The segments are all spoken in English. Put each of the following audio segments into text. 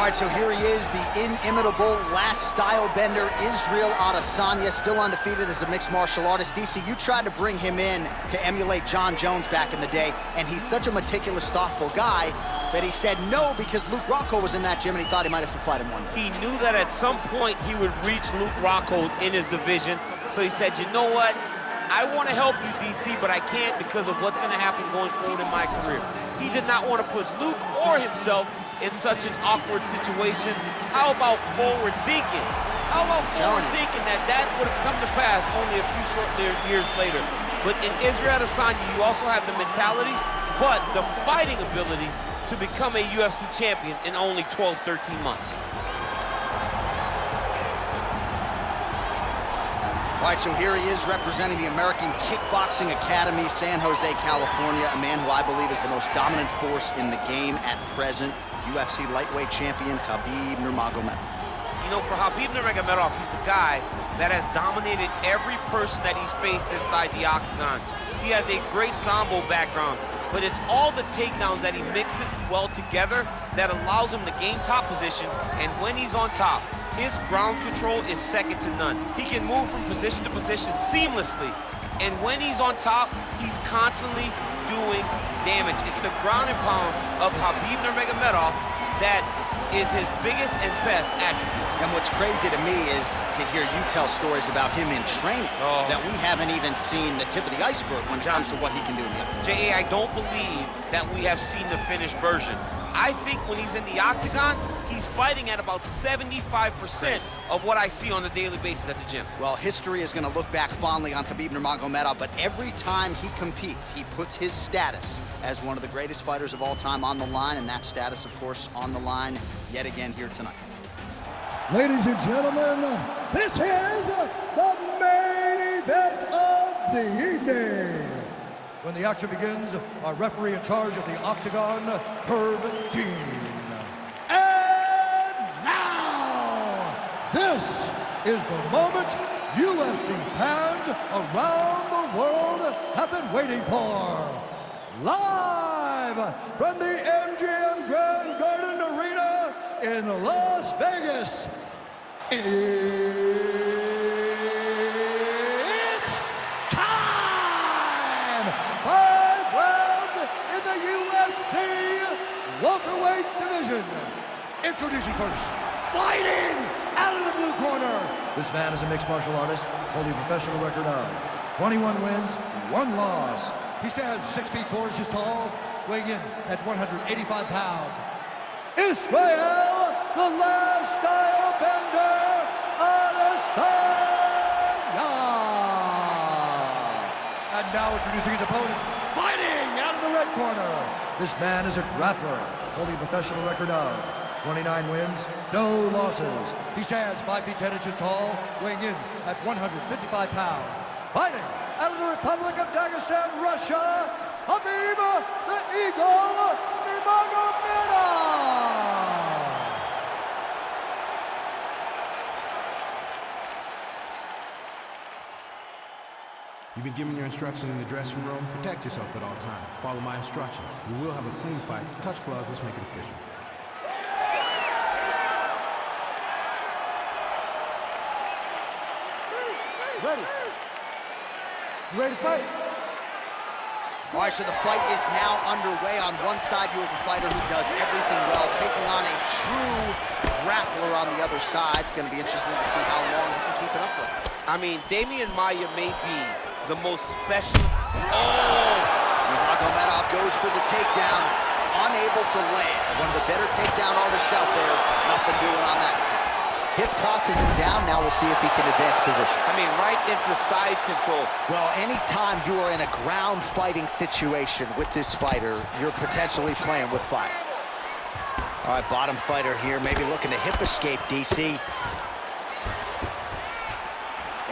All right, so here he is, the inimitable last style bender, Israel Adesanya, still undefeated as a mixed martial artist. DC, you tried to bring him in to emulate John Jones back in the day, and he's such a meticulous, thoughtful guy that he said no because Luke Rockhold was in that gym and he thought he might have to fight him one day. He knew that at some point he would reach Luke Rockhold in his division, so he said, you know what? I want to help you, DC, but I can't because of what's going to happen going forward in my career. He did not want to put Luke or himself in such an awkward situation. How about forward thinking? How about forward thinking that would have come to pass only a few short years later? But in Israel Adesanya, you also have the mentality, but the fighting ability to become a UFC champion in only 12, 13 months. All right, so here he is representing the American Kickboxing Academy, San Jose, California, a man who I believe is the most dominant force in the game at present, UFC lightweight champion Khabib Nurmagomedov. You know, for Khabib Nurmagomedov, he's the guy that has dominated every person that he's faced inside the octagon. He has a great Sambo background, but it's all the takedowns that he mixes well together that allows him to gain top position, and when he's on top, his ground control is second to none. He can move from position to position seamlessly, and when he's on top, he's constantly doing damage. It's the ground and pound of Khabib Nurmagomedov that is his biggest and best attribute. And what's crazy to me is to hear you tell stories about him in training that we haven't even seen the tip of the iceberg when it comes to what he can do in the octagon. J.A., I don't believe that we have seen the finished version. I think when he's in the octagon, he's fighting at about 75% of what I see on a daily basis at the gym. Well, history is going to look back fondly on Khabib Nurmagomedov, but every time he competes, he puts his status as one of the greatest fighters of all time on the line, and that status, of course, on the line yet again here tonight. Ladies and gentlemen, this is the main event of the evening. When the action begins, our referee in charge of the octagon, Herb Dean. And now, this is the moment UFC fans around the world have been waiting for. Live from the MGM Grand Garden Arena in Las Vegas, it's time! 5 rounds in the UFC welterweight division. Introducing first, fighting out of the blue corner. This man is a mixed martial artist, holding a professional record of 21 wins, 1 loss. He stands 6 feet 4 inches tall, weighing in at 185 pounds. Israel, the last style bender, Adesanya. And now introducing his opponent, fighting out of the red corner. This man is a grappler, holding a professional record of 29 wins, no losses. He stands 5 feet 10 inches tall, weighing in at 155 pounds. Fighting out of the Republic of Dagestan, Russia, Khabib the Eagle Nurmagomedov. You've been given your instructions in the dressing room. Protect yourself at all times. Follow my instructions. We will have a clean fight. Touch gloves, let's make it official. Ready? You ready to fight? All right, so the fight is now underway. On one side, you have a fighter who does everything well, taking on a true grappler on the other side. It's going to be interesting to see how long he can keep it up with. I mean, Damian Maia may be the most special. Nurmagomedov goes for the takedown, unable to land. One of the better takedown artists out there, nothing doing on that attempt. Hip tosses him down. Now we'll see if he can advance position. I mean, right into side control. Well, anytime you are in a ground fighting situation with this fighter, you're potentially playing with fire. All right, bottom fighter here, maybe looking to hip escape, DC.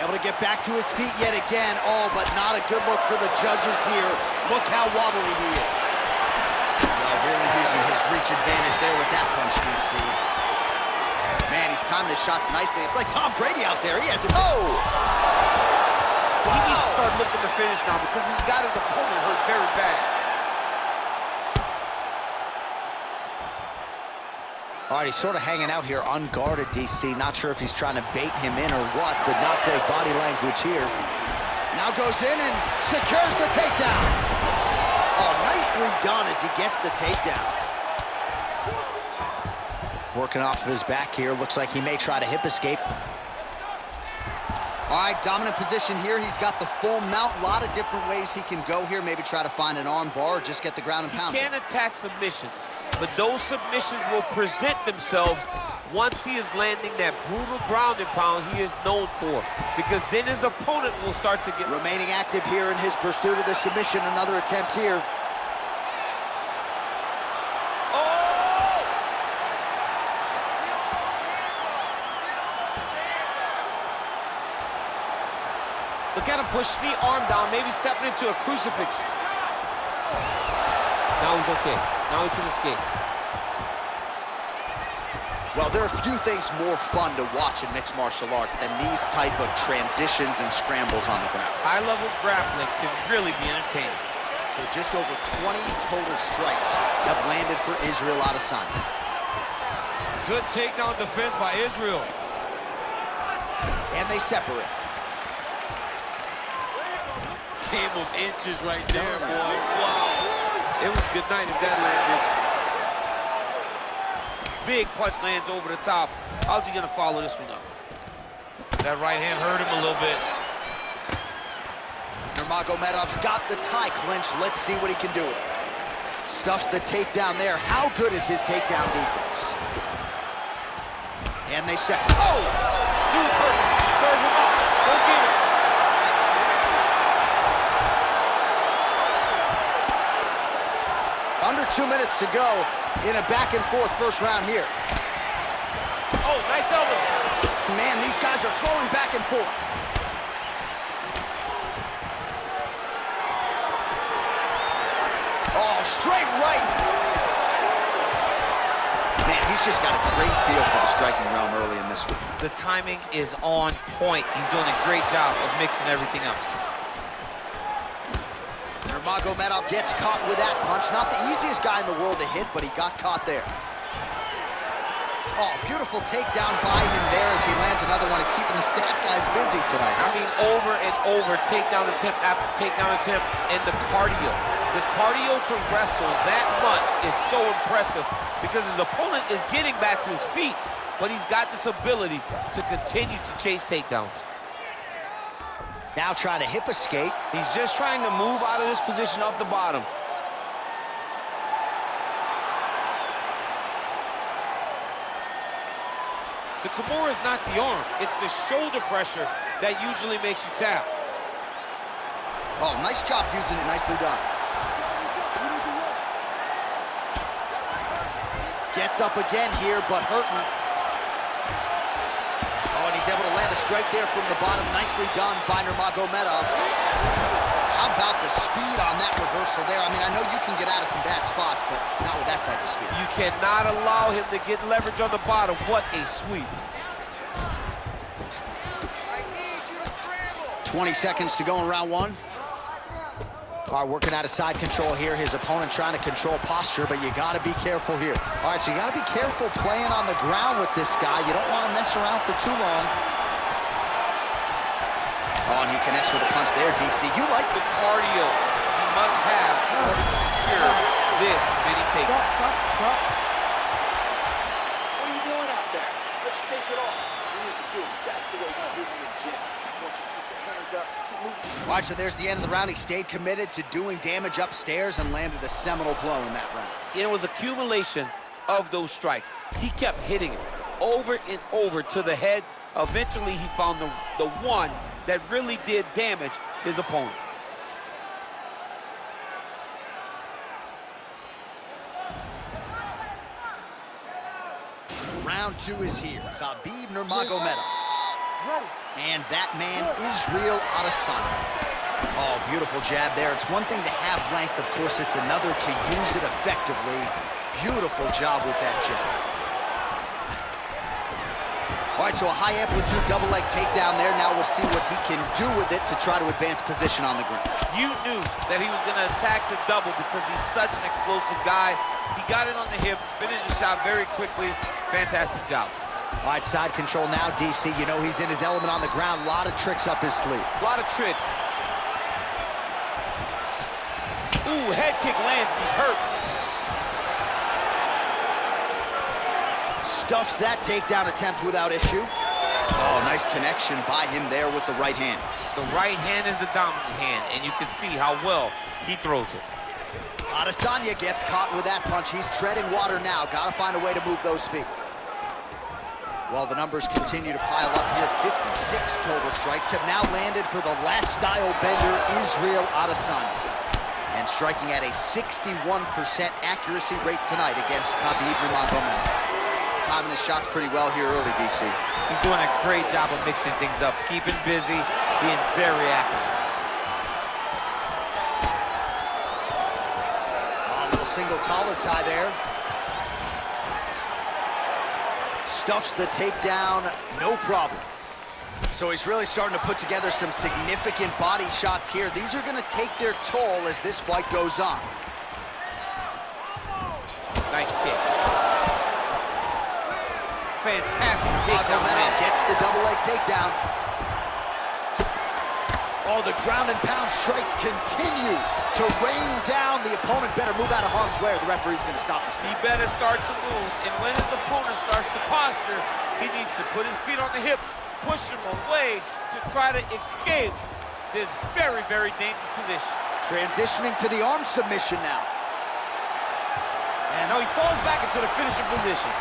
Able to get back to his feet yet again. Oh, but not a good look for the judges here. Look how wobbly he is. Well, really using his reach advantage there with that punch, DC. Man, he's timing his shots nicely. It's like Tom Brady out there. He has it. Oh! Wow. He needs to start looking to finish now because he's got his opponent hurt very bad. All right, he's sort of hanging out here unguarded, DC. Not sure if he's trying to bait him in or what, but not great body language here. Now goes in and secures the takedown. Oh, nicely done as he gets the takedown. Working off of his back here. Looks like he may try to hip escape. All right, dominant position here. He's got the full mount. A lot of different ways he can go here. Maybe try to find an arm bar or just get the ground and pound. He can attack submissions, but those submissions will present themselves once he is landing that brutal ground and pound he is known for, because then his opponent will start to get... Remaining active here in his pursuit of the submission. Another attempt here. Look at him push the arm down, maybe stepping into a crucifix. Now he's okay. Now he can escape. Well, there are few things more fun to watch in mixed martial arts than these type of transitions and scrambles on the ground. High-level grappling can really be entertaining. So just over 20 total strikes have landed for Israel Adesanya. Good takedown defense by Israel. And they separate. Game of inches right there, boy. Wow. It was good night if that landed. Big punch lands over the top. How's he gonna follow this one up? That right hand hurt him a little bit. Nurmagomedov's got the tie clinched. Let's see what he can do with it. Stuffs the takedown there. How good is his takedown defense? And they separate. Oh! Dude's perfect. Serve him up. Go get it. Under 2 minutes to go in a back-and-forth first round here. Oh, nice elbow. Man, these guys are throwing back and forth. Oh, straight right. Man, he's just got a great feel for the striking realm early in this one. The timing is on point. He's doing a great job of mixing everything up. Nurmagomedov gets caught with that punch. Not the easiest guy in the world to hit, but he got caught there. Oh, beautiful takedown by him there as he lands another one. He's keeping the stat guys busy tonight, huh? I mean, over and over, takedown attempt after takedown attempt, and the cardio. The cardio to wrestle that much is so impressive because his opponent is getting back to his feet, but he's got this ability to continue to chase takedowns. Now trying to hip escape. He's just trying to move out of this position off the bottom. The Kimura is not the arm, it's the shoulder pressure that usually makes you tap. Oh, nice job using it, nicely done. Gets up again here, but hurting. Oh, and he's able to land a strike there from the bottom. Nicely done by Nurmagomedov. Oh, how about the speed on that reversal there? I mean, I know you can get out of some bad spots, but not with that type of speed. You cannot allow him to get leverage on the bottom. What a sweep. I need you to scramble. 20 seconds to go in round one. All right, working out of side control here. His opponent trying to control posture, but you got to be careful here. All right, so you got to be careful playing on the ground with this guy. You don't want to mess around for too long. Oh, and he connects with a punch there, DC. You like The cardio he must have in order to secure this many takedowns. Stop. What are you doing out there? Let's shake it off. We need to do exactly what we do in the gym. I want you to keep your hands up, keep moving. All right, so there's the end of the round. He stayed committed to doing damage upstairs and landed a seminal blow in that round. It was accumulation of those strikes. He kept hitting it over and over to the head. Eventually, he found the one that really did damage his opponent. Round two is here. Khabib Nurmagomedov. And that man, Israel Adesanya. Oh, beautiful jab there. It's one thing to have length, of course, it's another to use it effectively. Beautiful job with that jab. All right, so a high-amplitude double-leg takedown there. Now we'll see what he can do with it to try to advance position on the ground. You knew that he was going to attack the double because he's such an explosive guy. He got it on the hips, finished the shot very quickly. Fantastic job. All right, side control now, DC. You know he's in his element on the ground. A lot of tricks up his sleeve. A lot of tricks. Ooh, head kick lands, he's hurt. Stuffs that takedown attempt without issue. Oh, nice connection by him there with the right hand. The right hand is the dominant hand, and you can see how well he throws it. Adesanya gets caught with that punch. He's treading water now. Got to find a way to move those feet. Well, the numbers continue to pile up here. 56 total strikes have now landed for the last style bender, Israel Adesanya. And striking at a 61% accuracy rate tonight against Khabib Nurmagomedov. Timing his shots pretty well here early, DC. He's doing a great job of mixing things up, keeping busy, being very active. A little single collar tie there. Stuffs the takedown, no problem. So he's really starting to put together some significant body shots here. These are going to take their toll as this fight goes on. Nice kick. Fantastic takedown. Nurmagomedov gets the double leg takedown. Oh, the ground and pound strikes continue to rain down. The opponent better move out of harm's way or the referee's going to stop this. He better start to move, and when his opponent starts to posture, he needs to put his feet on the hip, push him away to try to escape this very, very dangerous position. Transitioning to the arm submission now. And now he falls back into the finishing position.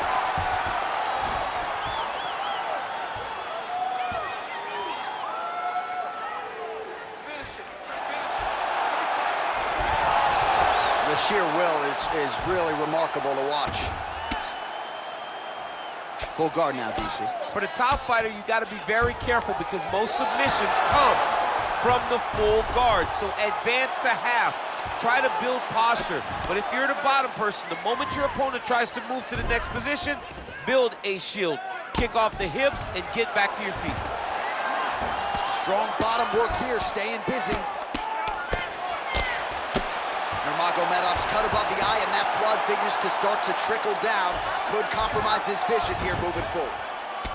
The sheer will is really remarkable to watch. Full guard now, DC. For the top fighter, you got to be very careful because most submissions come from the full guard. So advance to half. Try to build posture. But if you're the bottom person, the moment your opponent tries to move to the next position, build a shield. Kick off the hips and get back to your feet. Strong bottom work here, staying busy. Nurmagomedov's cut above the eye, and that blood figures to start to trickle down. Could compromise his vision here moving forward.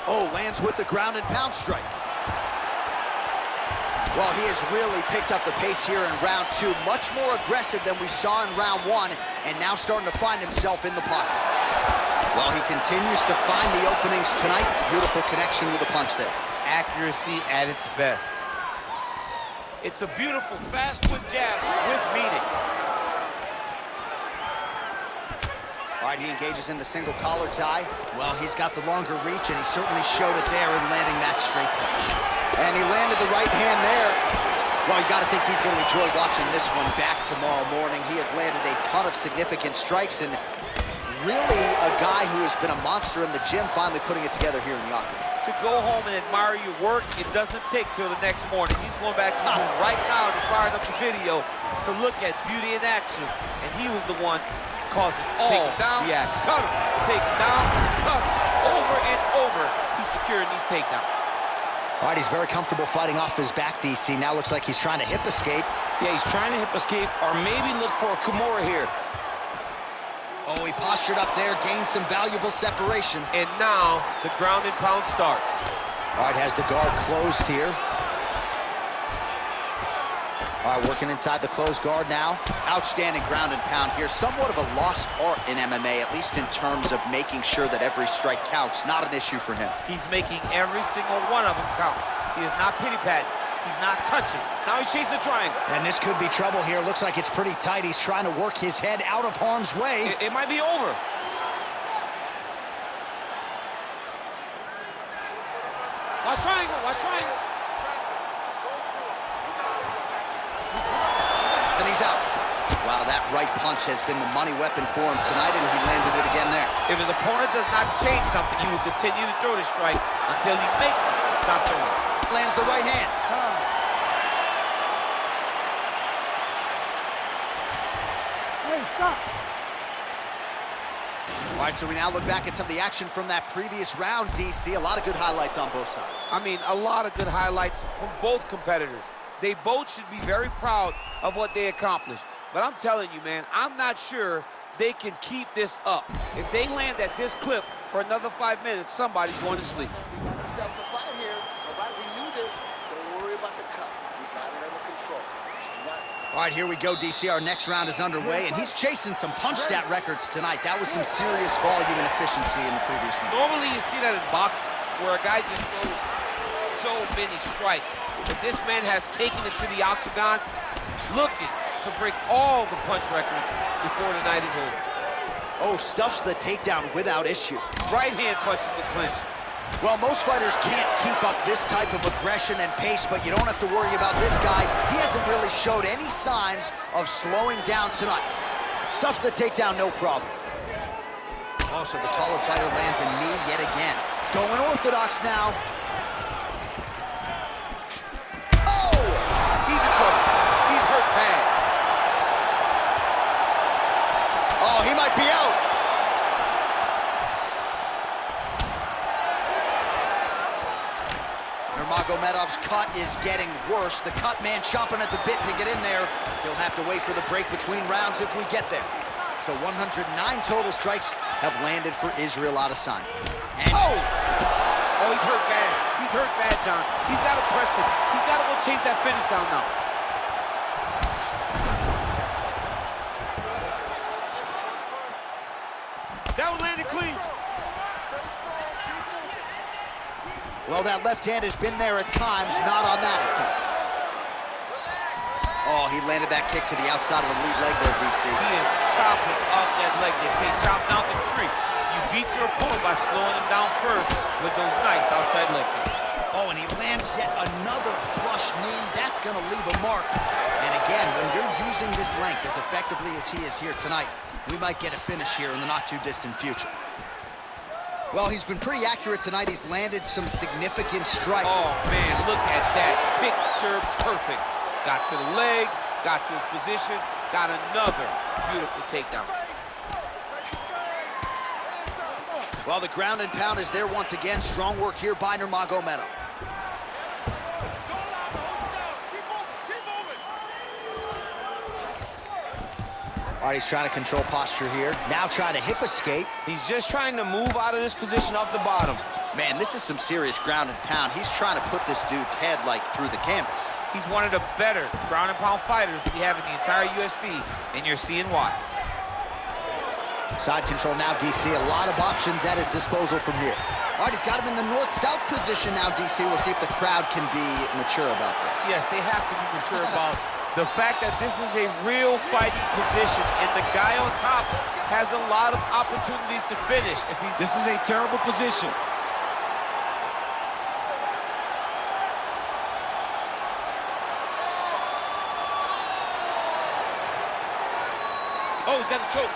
Oh, lands with the ground and pound strike. Well, he has really picked up the pace here in round two. Much more aggressive than we saw in round one, and now starting to find himself in the pocket. Well, he continues to find the openings tonight. Beautiful connection with the punch there. Accuracy at its best. It's a beautiful, fast, quick jab with meaning. All right, he engages in the single collar tie. Well, he's got the longer reach, and he certainly showed it there in landing that straight punch. And he landed the right hand there. Well, you got to think he's going to enjoy watching this one back tomorrow morning. He has landed a ton of significant strikes, and really a guy who has been a monster in the gym, finally putting it together here in the octagon. To go home and admire your work, it doesn't take till the next morning. He's going back to the room right now to fire up the video to look at beauty in action, and he was the one causing all the action. Cut him, take him down, cut him, over and over. He's securing these takedowns. All right, he's very comfortable fighting off his back, DC. Now looks like he's trying to hip escape. Yeah, he's trying to hip escape or maybe look for a Kimura here. Oh, he postured up there, gained some valuable separation. And now the ground and pound starts. All right, has the guard closed here. All right, working inside the closed guard now. Outstanding ground and pound here. Somewhat of a lost art in MMA, at least in terms of making sure that every strike counts. Not an issue for him. He's making every single one of them count. He is not pity-patting. He's not touching. Now he's chasing the triangle. And this could be trouble here. Looks like it's pretty tight. He's trying to work his head out of harm's way. It might be over. Watch triangle, watch triangle. And he's out. Wow, that right punch has been the money weapon for him tonight, and he landed it again there. If his opponent does not change something, he will continue to throw the strike until he makes it. Stop throwing. Lands the right hand. Hey, stop. All All right, so we now look back at some of the action from that previous round, DC. A lot of good highlights on both sides. I mean, a lot of good highlights from both competitors. They both should be very proud of what they accomplished. But I'm telling you, man, I'm not sure they can keep this up. If they land at this clip for another 5 minutes, somebody's going to sleep. We got ourselves a fight here. All right, we knew this. Don't worry about the cut. We got it under control. Just not... All right, here we go, DC. Our next round is underway, and he's chasing some punch stat records tonight. That was some serious volume and efficiency in the previous round. Normally you see that in boxing, where a guy just throws so many strikes. But this man has taken it to the octagon, looking to break all the punch records before the night is over. Oh, stuffs the takedown without issue. Right hand punches the clinch. Well, most fighters can't keep up this type of aggression and pace, but you don't have to worry about this guy. He hasn't really showed any signs of slowing down tonight. Stuffs the takedown, no problem. Also, the taller fighter lands a knee yet again. Going orthodox now. Oh! He's in trouble. He's hurt bad. Oh, he might be out. Nurmagomedov's cut is getting worse. The cut man chomping at the bit to get in there. He'll have to wait for the break between rounds if we get there. So 109 total strikes have landed for Israel Adesanya. And Oh, he's hurt bad. He's hurt bad, John. He's got to press him. He's got to go chase that finish down now. That one landed clean. well, that left hand has been there at times, not on that attempt. Oh, he landed that kick to the outside of the lead leg there, DC. He is chopping up that leg. They say chop down the tree. You beat your opponent by slowing him down first with those nice outside leg kicks. Oh, and he lands yet another flush knee. That's going to leave a mark. And again, when you're using this length as effectively as he is here tonight, we might get a finish here in the not-too-distant future. Well, he's been pretty accurate tonight. He's landed some significant strikes. Oh, man, look at that. Picture perfect. Got to the leg, got to his position, got another beautiful takedown. Well, the ground and pound is there once again. Strong work here by Nurmagomedov. All right, he's trying to control posture here. Now trying to hip escape. He's just trying to move out of this position off the bottom. Man, this is some serious ground and pound. He's trying to put this dude's head, like, through the canvas. He's one of the better ground and pound fighters we have in the entire UFC, and you're seeing why. Side control now, DC. A lot of options at his disposal from here. All right, he's got him in the north-south position now, DC. We'll see if the crowd can be mature about this. Yes, they have to be mature about the fact that this is a real fighting position, and the guy on top has a lot of opportunities to finish. This is a terrible position. Oh, he's got a choke.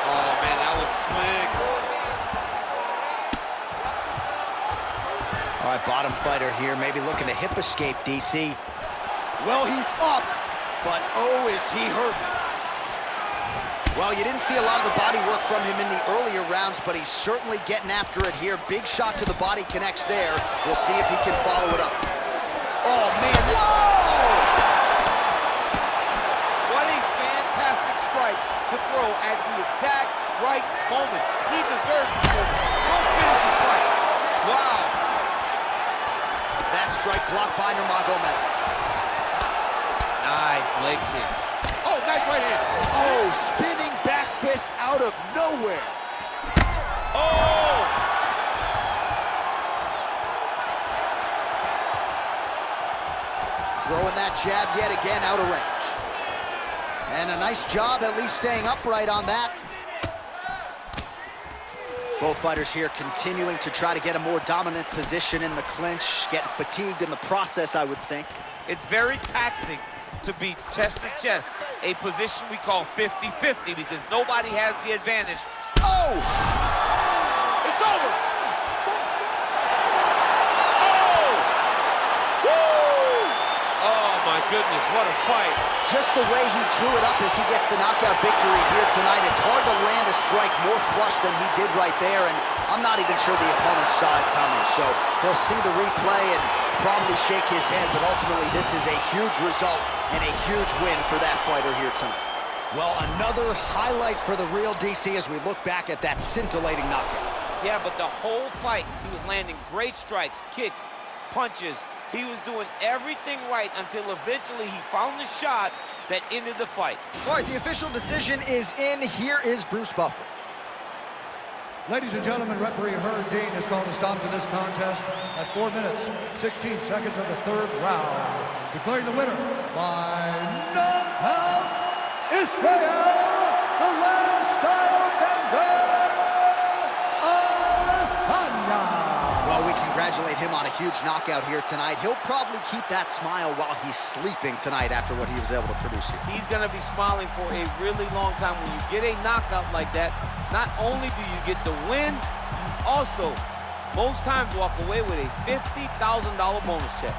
Oh, man, that was slick. All right, bottom fighter here, maybe looking to hip escape, DC. Well, he's up, but oh, is he hurt. Well, you didn't see a lot of the body work from him in the earlier rounds, but he's certainly getting after it here. Big shot to the body connects there. We'll see if he can follow it up. Oh, man, whoa! What a fantastic strike to throw at the exact right moment. He deserves this moment. Don't finish his fight. Wow. That strike blocked by Nurmagomedov. Nice leg kick. Oh, nice right hand. Oh, spinning back fist out of nowhere. Oh! Throwing that jab yet again out of range. And a nice job at least staying upright on that. Both fighters here continuing to try to get a more dominant position in the clinch, getting fatigued in the process, I would think. It's very taxing to be chest to chest, a position we call 50-50 because nobody has the advantage. Oh! It's over! Oh! Woo! Oh, my goodness, what a fight. Just the way he drew it up as he gets the knockout victory here tonight, it's hard to land a strike more flush than he did right there, and I'm not even sure the opponent saw it coming. So he'll see the replay and probably shake his head, but ultimately this is a huge result and a huge win for that fighter here tonight. Well, another highlight for the real DC as we look back at that scintillating knockout. Yeah, but the whole fight, he was landing great strikes, kicks, punches. He was doing everything right until eventually he found the shot that ended the fight. All right, the official decision is in. Here is Bruce Buffer. Ladies and gentlemen, referee Herb Dean has called a stop to this contest at 4 minutes, 16 seconds of the third round. Declaring the winner by knockout, Israel, the last style bender, Adesanya. Well, we congratulate him on a huge knockout here tonight. He'll probably keep that smile while he's sleeping tonight after what he was able to produce here. He's going to be smiling for a really long time. When you get a knockout like that, not only do you get the win, you also, most times, walk away with a $50,000 bonus check.